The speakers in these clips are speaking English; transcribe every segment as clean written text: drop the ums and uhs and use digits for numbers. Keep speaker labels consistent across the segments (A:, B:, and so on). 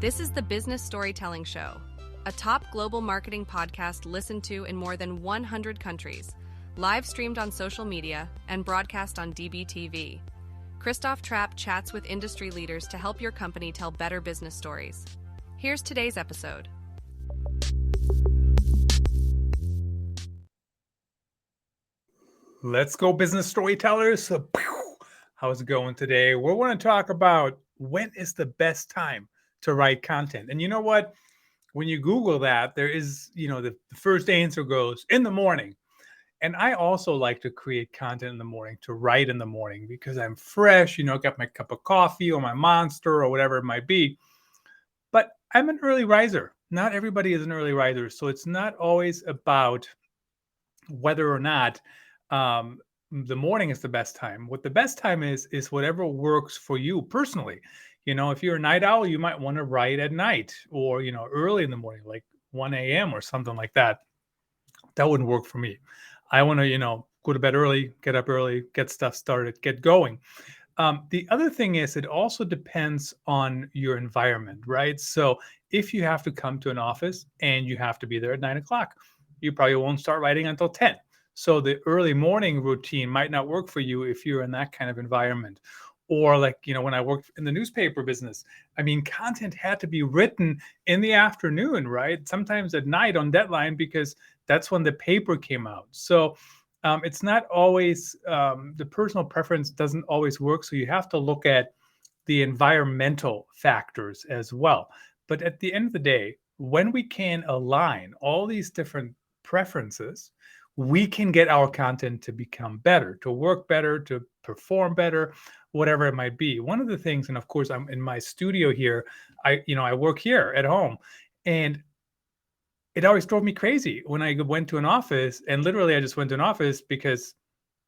A: This is the Business Storytelling Show, a top global marketing podcast listened to in more than 100 countries, live streamed on social media, and broadcast on DBTV. Christoph Trapp chats with industry leaders to help your company tell better business stories. Here's today's episode.
B: Let's go, business storytellers. How's it going today? We want to talk about when is the best time to write content. And you know what? When you Google that, there is, the first answer goes in the morning. And I also like to create content in the morning, to write in the morning because I'm fresh, got my cup of coffee or my Monster or whatever it might be. But I'm an early riser. Not everybody is an early riser. So it's not always about whether or not the morning is the best time. What the best time is whatever works for you personally. If you're a night owl, you might want to write at night or, early in the morning, like 1 a.m. or something like that. That wouldn't work for me. I want to, go to bed early, get up early, get stuff started, get going. The other thing is it also depends on your environment, right? So if you have to come to an office and you have to be there at 9 o'clock, you probably won't start writing until 10. So the early morning routine might not work for you if you're in that kind of environment. Or like, when I worked in the newspaper business, content had to be written in the afternoon, right? Sometimes at night on deadline, because that's when the paper came out. So it's not always, the personal preference doesn't always work. So you have to look at the environmental factors as well. But at the end of the day, when we can align all these different preferences, we can get our content to become better, to work better, to perform better, whatever it might be. One of the things, and of course, I'm in my studio here. I work here at home, and it always drove me crazy when I went to an office, and literally I just went to an office because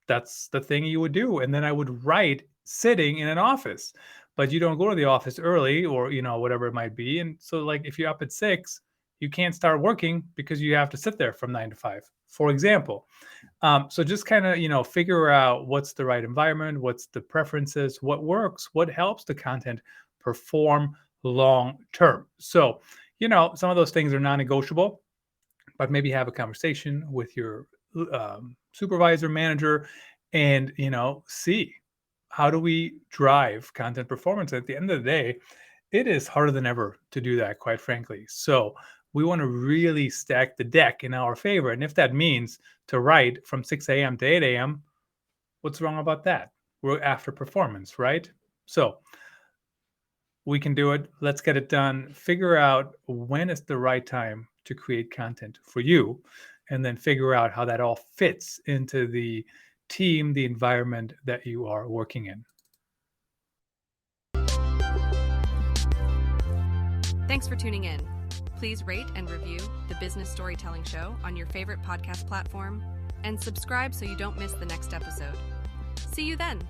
B: that's the thing you would do. And then I would write sitting in an office, but you don't go to the office early or, whatever it might be. And so like, if you're up at 6, you can't start working because you have to sit there from 9 to 5, for example. So just kind of, figure out what's the right environment, what's the preferences, what works, what helps the content perform long term. So, some of those things are non-negotiable, but maybe have a conversation with your supervisor, manager, and, see how do we drive content performance. At the end of the day, it is harder than ever to do that, quite frankly. So we want to really stack the deck in our favor. And if that means to write from 6 a.m. to 8 a.m., what's wrong about that? We're after performance, right? So we can do it. Let's get it done. Figure out when is the right time to create content for you, and then figure out how that all fits into the team, the environment that you are working in.
A: Thanks for tuning in. Please rate and review the Business Storytelling Show on your favorite podcast platform, and subscribe so you don't miss the next episode. See you then.